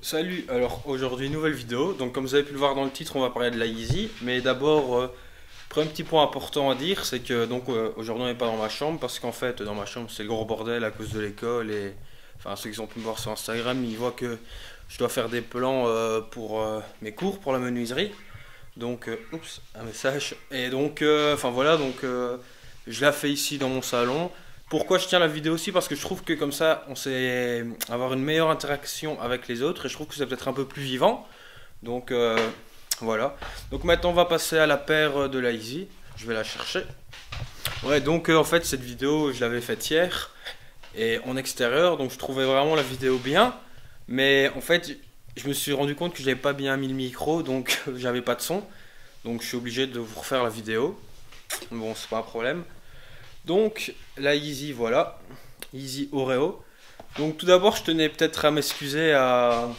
Salut, alors aujourd'hui nouvelle vidéo, donc comme vous avez pu le voir dans le titre on va parler de la Yeezy, mais d'abord premier petit point important à dire c'est que aujourd'hui on n'est pas dans ma chambre parce qu'en fait dans ma chambre c'est le gros bordel à cause de l'école et enfin ceux qui ont pu me voir sur Instagram ils voient que je dois faire des plans pour mes cours pour la menuiserie, donc oups un message et donc enfin voilà je la fais ici dans mon salon. Pourquoi je tiens la vidéo aussi? Parce que je trouve que comme ça, on sait avoir une meilleure interaction avec les autres et je trouve que c'est peut-être un peu plus vivant. Donc voilà. Donc maintenant, on va passer à la paire de la Yeezy. Je vais la chercher. Ouais, donc en fait, cette vidéo, je l'avais faite hier et en extérieur. Donc je trouvais vraiment la vidéo bien. Mais en fait, je me suis rendu compte que j'avais pas bien mis le micro, donc j'avais pas de son. Donc je suis obligé de vous refaire la vidéo. Bon, c'est pas un problème. Donc la Yeezy, voilà, Yeezy Oreo. Donc tout d'abord je tenais peut-être à m'excuser à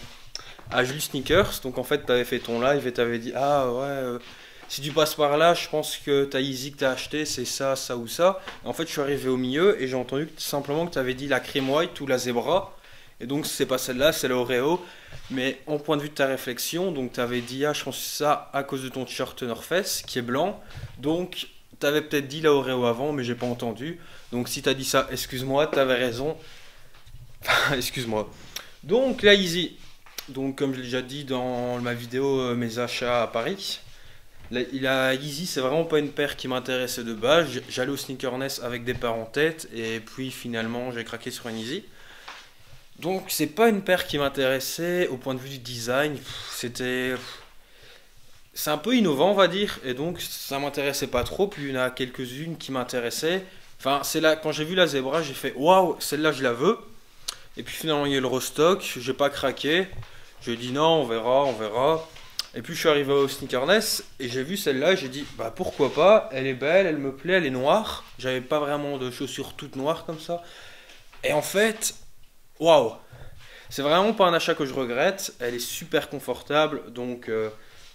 Julie Sneakers. Donc en fait tu avais fait ton live et tu avais dit ah ouais si tu passes par là je pense que ta Yeezy que tu as acheté c'est ça, ça ou ça. Et en fait je suis arrivé au milieu et j'ai entendu simplement que tu avais dit la cream white ou la zebra. Et donc c'est pas celle-là, c'est la Oreo. Mais en point de vue de ta réflexion, donc tu avais dit ah je pense que ça à cause de ton t-shirt North Face qui est blanc. Donc t'avais peut-être dit la Oreo avant, mais j'ai pas entendu. Donc si t'as dit ça, excuse-moi, t'avais raison. Excuse-moi. Donc la Yeezy. Donc comme je l'ai déjà dit dans ma vidéo mes achats à Paris. La Yeezy c'est vraiment pas une paire qui m'intéressait de base. J'allais au Sneakerness avec des paires en tête et puis finalement j'ai craqué sur une Yeezy. Donc c'est pas une paire qui m'intéressait au point de vue du design. C'est un peu innovant, on va dire, et donc ça m'intéressait pas trop. Puis il y en a quelques-unes qui m'intéressaient. Enfin, c'est là, quand j'ai vu la Zebra, j'ai fait waouh, celle-là je la veux. Et puis finalement, il y a eu le restock, j'ai pas craqué. J'ai dit non, on verra, on verra. Et puis je suis arrivé au Sneakerness et j'ai vu celle-là, j'ai dit bah pourquoi pas, elle est belle, elle me plaît, elle est noire. J'avais pas vraiment de chaussures toutes noires comme ça. Et en fait, waouh, c'est vraiment pas un achat que je regrette. Elle est super confortable, donc.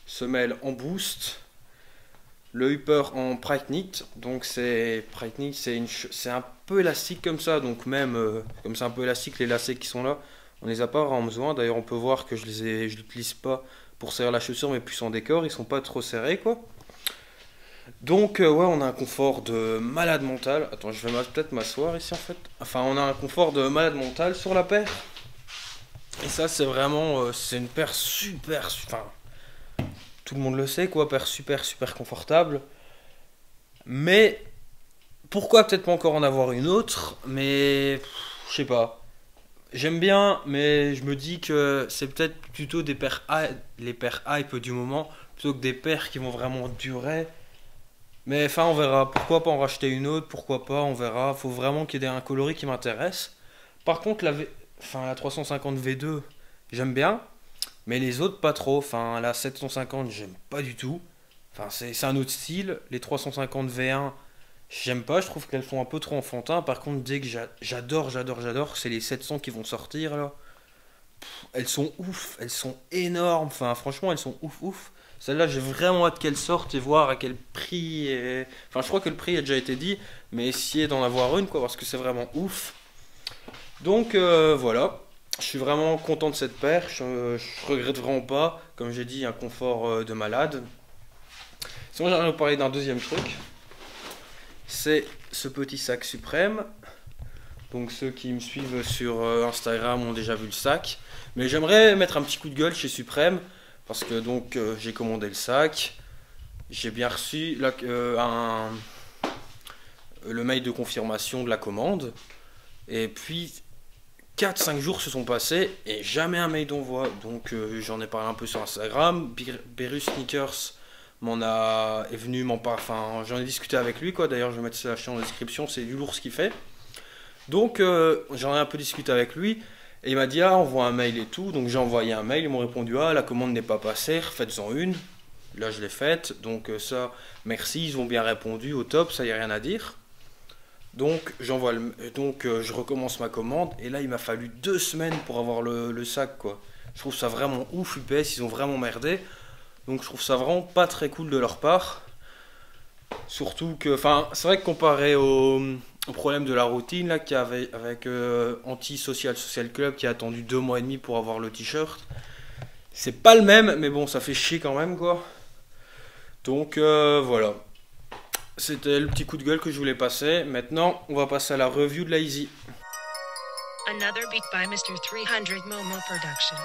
Semelle en boost, le upper en Breitling, donc c'est Breitling, c'est un peu élastique comme ça, donc même comme c'est un peu élastique, les lacets qui sont là, on les a pas vraiment besoin. D'ailleurs on peut voir que je l'utilise pas pour serrer la chaussure, mais plus en décor, ils sont pas trop serrés quoi. Donc ouais, on a un confort de malade mental. Attends, je vais peut-être m'asseoir ici en fait. Enfin, on a un confort de malade mental sur la paire. Et ça c'est vraiment, c'est une paire super, enfin tout le monde le sait quoi, paire super confortable. Mais pourquoi peut-être pas encore en avoir une autre, mais je sais pas. J'aime bien, mais je me dis que c'est peut-être plutôt les paires hype du moment, plutôt que des paires qui vont vraiment durer. Mais enfin on verra, pourquoi pas en racheter une autre, pourquoi pas, on verra. Faut vraiment qu'il y ait un coloris qui m'intéresse. Par contre la 350 V2, j'aime bien. Mais les autres, pas trop. Enfin, la 750, j'aime pas du tout. Enfin, c'est un autre style. Les 350 V1, j'aime pas. Je trouve qu'elles font un peu trop enfantin. Par contre, dès que j'adore, c'est les 700 qui vont sortir là. Elles sont ouf. Elles sont énormes. Enfin, franchement, elles sont ouf. Celle-là, j'ai vraiment hâte qu'elles sortent et voir à quel prix. Enfin, je crois que le prix a déjà été dit. Mais essayer d'en avoir une, quoi, parce que c'est vraiment ouf. Donc, voilà. Je suis vraiment content de cette paire, je regrette vraiment pas, comme j'ai dit, un confort de malade. Sinon j'aimerais vous parler d'un deuxième truc, c'est ce petit sac Suprême. Donc ceux qui me suivent sur Instagram ont déjà vu le sac. Mais j'aimerais mettre un petit coup de gueule chez Suprême, parce que donc j'ai commandé le sac, j'ai bien reçu le mail de confirmation de la commande, et puis 4-5 jours se sont passés et jamais un mail d'envoi. Donc j'en ai parlé un peu sur Instagram. Berus Sneakers est venu m'en parler. Enfin, j'en ai discuté avec lui quoi. D'ailleurs, je vais mettre ça en description. C'est du lourd ce qu'il fait. Donc j'en ai un peu discuté avec lui et il m'a dit ah envoie un mail et tout. Donc j'ai envoyé un mail. Ils m'ont répondu ah la commande n'est pas passée. Refaites-en une. Là je l'ai faite. Donc ça merci. Ils ont bien répondu au top. Ça y a rien à dire. Donc je recommence ma commande et là il m'a fallu 2 semaines pour avoir le sac quoi. Je trouve ça vraiment ouf UPS, ils ont vraiment merdé. Donc je trouve ça vraiment pas très cool de leur part. Surtout que, enfin c'est vrai que comparé au problème de la routine là qu'il y avait avec Anti-Social Social Club qui a attendu 2 mois et demi pour avoir le t-shirt. C'est pas le même, mais bon, ça fait chier quand même quoi. Donc voilà. C'était le petit coup de gueule que je voulais passer. Maintenant, on va passer à la review de la Easy. Another beat by Mr. 300 Momo Production.